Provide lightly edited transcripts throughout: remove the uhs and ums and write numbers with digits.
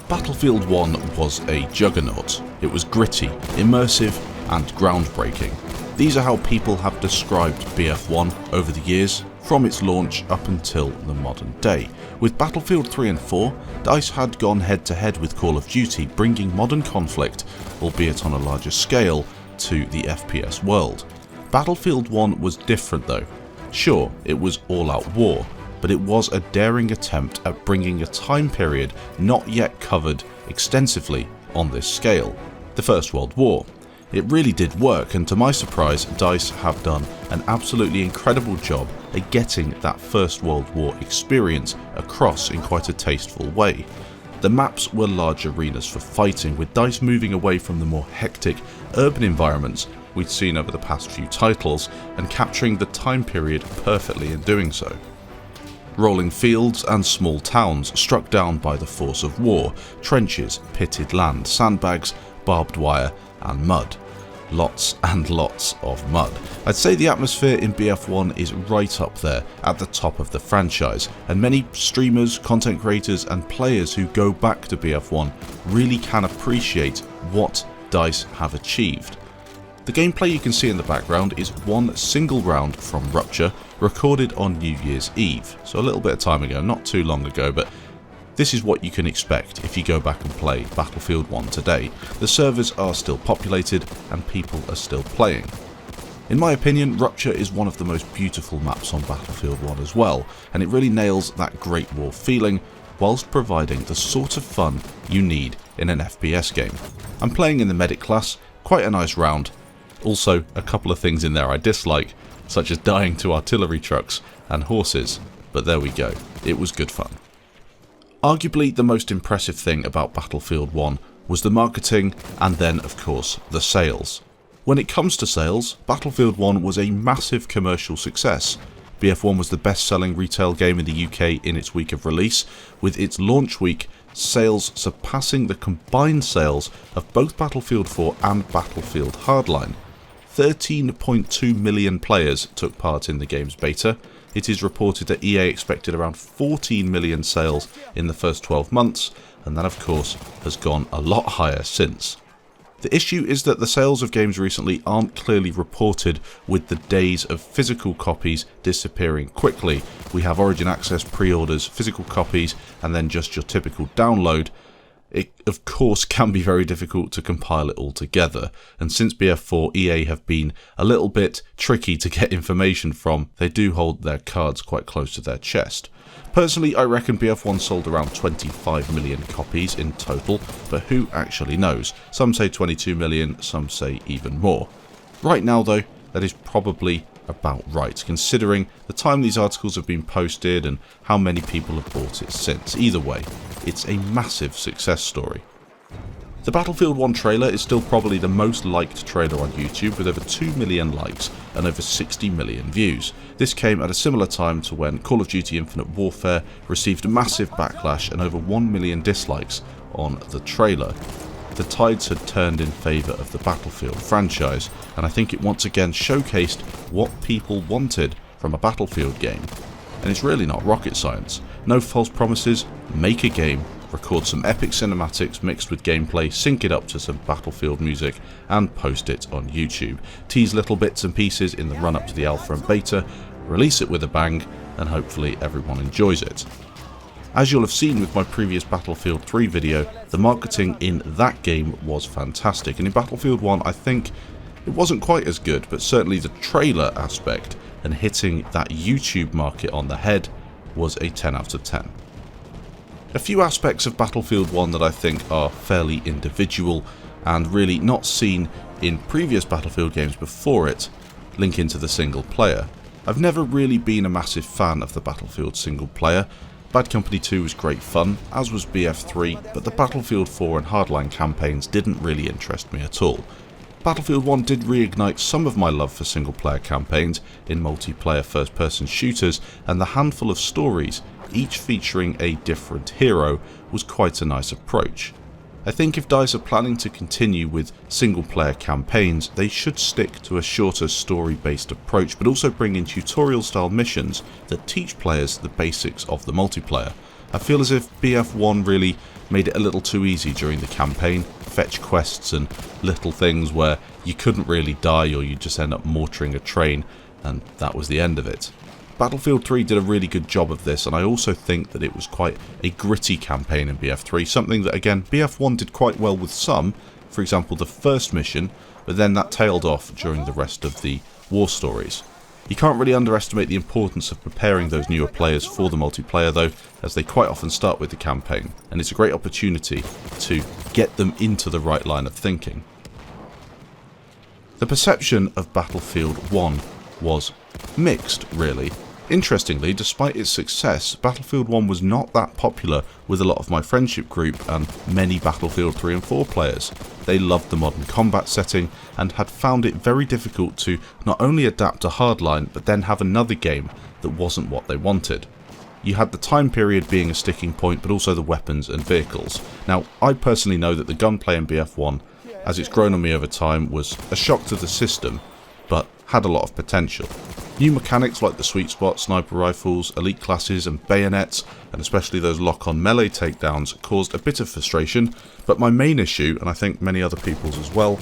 Battlefield 1 was a juggernaut. It was gritty, immersive, and groundbreaking. These are how people have described BF1 over the years, from its launch up until the modern day. With Battlefield 3 and 4, DICE had gone head to head with Call of Duty, bringing modern conflict, albeit on a larger scale, to the FPS world. Battlefield 1 was different though. Sure, it was all-out war, but it was a daring attempt at bringing a time period not yet covered extensively on this scale, the First World War. It really did work, and to my surprise, DICE have done an absolutely incredible job at getting that First World War experience across in quite a tasteful way. The maps were large arenas for fighting, with DICE moving away from the more hectic urban environments we'd seen over the past few titles, and capturing the time period perfectly in doing so. Rolling fields and small towns struck down by the force of war, trenches, pitted land, sandbags, barbed wire and mud. Lots and lots of mud. I'd say the atmosphere in BF1 is right up there at the top of the franchise, and many streamers, content creators and players who go back to BF1 really can appreciate what DICE have achieved. The gameplay you can see in the background is one single round from Rupture, recorded on New Year's Eve, so a little bit of time ago, not too long ago, but this is what you can expect if you go back and play Battlefield 1 today. The servers are still populated and people are still playing. In my opinion, Rupture is one of the most beautiful maps on Battlefield 1 as well, and it really nails that Great War feeling whilst providing the sort of fun you need in an FPS game. I'm playing in the medic class, quite a nice round. Also, a couple of things in there I dislike, such as dying to artillery trucks and horses, but there we go, it was good fun. Arguably the most impressive thing about Battlefield 1 was the marketing and then of course the sales. When it comes to sales, Battlefield 1 was a massive commercial success. BF1 was the best selling retail game in the UK in its week of release, with its launch week sales surpassing the combined sales of both Battlefield 4 and Battlefield Hardline. 13.2 million players took part in the game's beta. It is reported that EA expected around 14 million sales in the first 12 months, and that of course has gone a lot higher since. The issue is that the sales of games recently aren't clearly reported, with the days of physical copies disappearing quickly. We have Origin Access pre-orders, physical copies, and then just your typical download. It of course can be very difficult to compile it all together, and since BF4 EA have been a little bit tricky to get information from, they do hold their cards quite close to their chest. Personally, I reckon BF1 sold around 25 million copies in total, but who actually knows? Some say 22 million, some say even more. Right now though, that is probably about right, considering the time these articles have been posted and how many people have bought it since. Either way, it's a massive success story. The Battlefield 1 trailer is still probably the most liked trailer on YouTube, with over 2 million likes and over 60 million views. This came at a similar time to when Call of Duty Infinite Warfare received a massive backlash and over 1 million dislikes on the trailer. The tides had turned in favour of the Battlefield franchise, and I think it once again showcased what people wanted from a Battlefield game. And it's really not rocket science. No false promises, make a game, record some epic cinematics mixed with gameplay, sync it up to some Battlefield music and post it on YouTube. Tease little bits and pieces in the run up to the alpha and beta, release it with a bang, and hopefully everyone enjoys it. As you'll have seen with my previous Battlefield 3 video, the marketing in that game was fantastic, and in Battlefield 1 I think it wasn't quite as good, but certainly the trailer aspect and hitting that YouTube market on the head was a 10 out of 10. A few aspects of Battlefield 1 that I think are fairly individual and really not seen in previous Battlefield games before it link into the single player. I've never really been a massive fan of the Battlefield single player. Bad Company 2 was great fun, as was BF3, but the Battlefield 4 and Hardline campaigns didn't really interest me at all. Battlefield 1 did reignite some of my love for single player campaigns in multiplayer first person shooters, and the handful of stories, each featuring a different hero, was quite a nice approach. I think if DICE are planning to continue with single player campaigns, they should stick to a shorter story based approach, but also bring in tutorial style missions that teach players the basics of the multiplayer. I feel as if BF1 really made it a little too easy during the campaign. Fetch quests and little things where you couldn't really die or you'd just end up mortaring a train, and that was the end of it. Battlefield 3 did a really good job of this, and I also think that it was quite a gritty campaign in BF3, something that again BF1 did quite well with some, for example the first mission, but then that tailed off during the rest of the war stories. You can't really underestimate the importance of preparing those newer players for the multiplayer though, as they quite often start with the campaign, and it's a great opportunity to get them into the right line of thinking. The perception of Battlefield 1 was mixed, really. Interestingly, despite its success, Battlefield 1 was not that popular with a lot of my friendship group and many Battlefield 3 and 4 players. They loved the modern combat setting and had found it very difficult to not only adapt to hardline, but then have another game that wasn't what they wanted. You had the time period being a sticking point, but also the weapons and vehicles. Now, I personally know that the gunplay in BF1, as it's grown on me over time, was a shock to the system, but had a lot of potential. New mechanics like the sweet spot, sniper rifles, elite classes and bayonets, and especially those lock-on melee takedowns, caused a bit of frustration, but my main issue, and I think many other people's as well,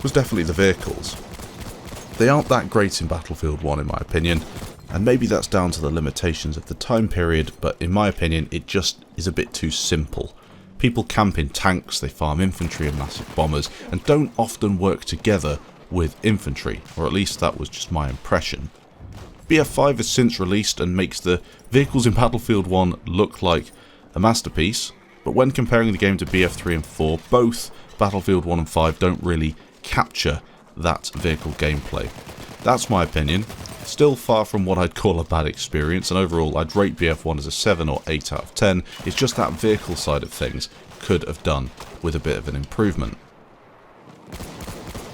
was definitely the vehicles. They aren't that great in Battlefield 1 in my opinion, and maybe that's down to the limitations of the time period, but in my opinion it just is a bit too simple. People camp in tanks, they farm infantry and massive bombers, and don't often work together with infantry, or at least that was just my impression. BF5 has since released and makes the vehicles in Battlefield 1 look like a masterpiece, but when comparing the game to BF3 and 4, both Battlefield 1 and 5 don't really capture that vehicle gameplay. That's my opinion. Still far from what I'd call a bad experience, and overall I'd rate BF1 as a 7 or 8 out of 10. It's just that vehicle side of things could have done with a bit of an improvement.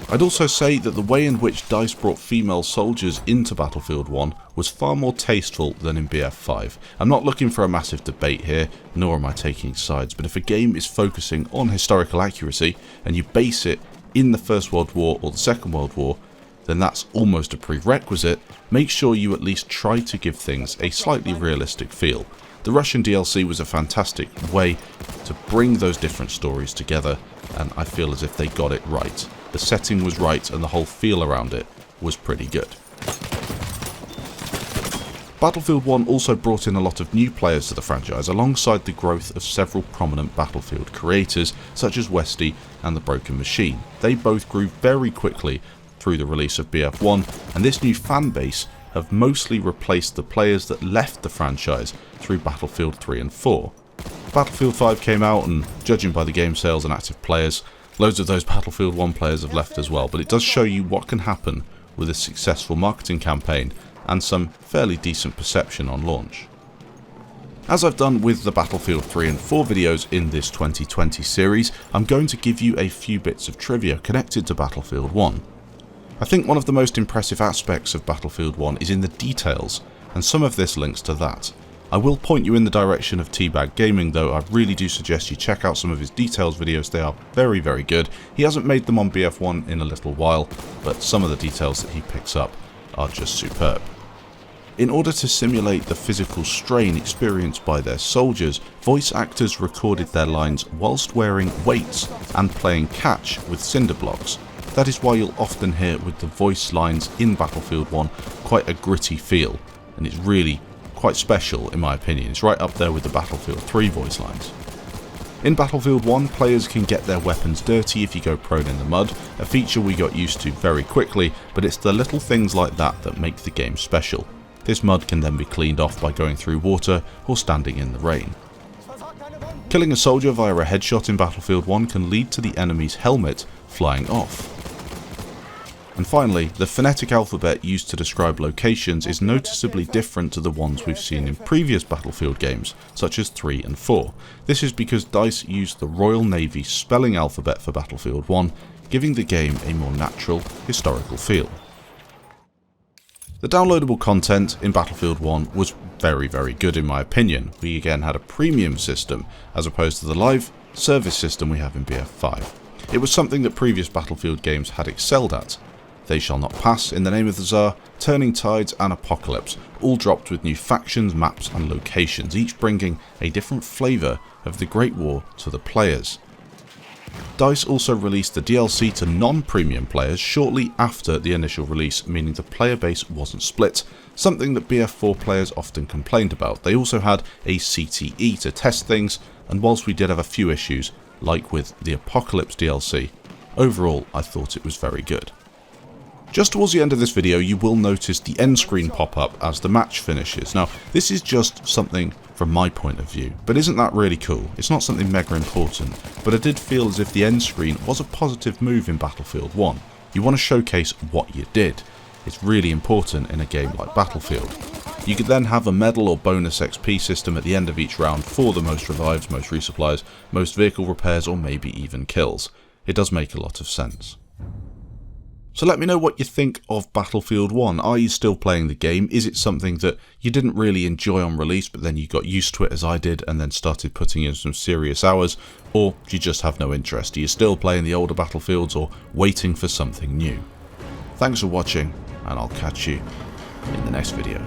I'd also say that the way in which DICE brought female soldiers into Battlefield 1 was far more tasteful than in BF5. I'm not looking for a massive debate here, nor am I taking sides, but if a game is focusing on historical accuracy and you base it in the First World War or the Second World War, then that's almost a prerequisite. Make sure you at least try to give things a slightly realistic feel. The Russian DLC was a fantastic way to bring those different stories together, and I feel as if they got it right. The setting was right and the whole feel around it was pretty good. Battlefield 1 also brought in a lot of new players to the franchise alongside the growth of several prominent Battlefield creators such as Westy and the Broken Machine. They both grew very quickly through the release of BF1, and this new fan base have mostly replaced the players that left the franchise through Battlefield 3 and 4. Battlefield 5 came out, and judging by the game sales and active players, loads of those Battlefield 1 players have left as well, but it does show you what can happen with a successful marketing campaign and some fairly decent perception on launch. As I've done with the Battlefield 3 and 4 videos in this 2020 series, I'm going to give you a few bits of trivia connected to Battlefield 1. I think one of the most impressive aspects of Battlefield 1 is in the details, and some of this links to that. I will point you in the direction of Teabag Gaming though. I really do suggest you check out some of his details videos, they are very good. He hasn't made them on BF1 in a little while, but some of the details that he picks up are just superb. In order to simulate the physical strain experienced by their soldiers, voice actors recorded their lines whilst wearing weights and playing catch with cinder blocks. That is why you'll often hear with the voice lines in Battlefield 1 quite a gritty feel, and it's really quite special in my opinion. It's right up there with the Battlefield 3 voice lines. In Battlefield 1, players can get their weapons dirty if you go prone in the mud, a feature we got used to very quickly, but it's the little things like that that make the game special. This mud can then be cleaned off by going through water or standing in the rain. Killing a soldier via a headshot in Battlefield 1 can lead to the enemy's helmet flying off. And finally, the phonetic alphabet used to describe locations is noticeably different to the ones we've seen in previous Battlefield games, such as 3 and 4. This is because DICE used the Royal Navy spelling alphabet for Battlefield 1, giving the game a more natural, historical feel. The downloadable content in Battlefield 1 was very good in my opinion. We again had a premium system as opposed to the live service system we have in BF5. It was something that previous Battlefield games had excelled at. They Shall Not Pass, In the Name of the Tsar, Turning Tides and Apocalypse, all dropped with new factions, maps and locations, each bringing a different flavour of the Great War to the players. DICE also released the DLC to non-premium players shortly after the initial release, meaning the player base wasn't split, something that BF4 players often complained about. They also had a CTE to test things, and whilst we did have a few issues, like with the Apocalypse DLC, overall I thought it was very good. Just towards the end of this video you will notice the end screen pop up as the match finishes. Now this is just something from my point of view, but isn't that really cool? It's not something mega important, but I did feel as if the end screen was a positive move in Battlefield 1. You want to showcase what you did. It's really important in a game like Battlefield. You could then have a medal or bonus XP system at the end of each round for the most revives, most resupplies, most vehicle repairs, or maybe even kills. It does make a lot of sense. So let me know what you think of Battlefield 1. Are you still playing the game? Is it something that you didn't really enjoy on release, but then you got used to it as I did and then started putting in some serious hours? Or do you just have no interest? Are you still playing the older Battlefields or waiting for something new? Thanks for watching, and I'll catch you in the next video.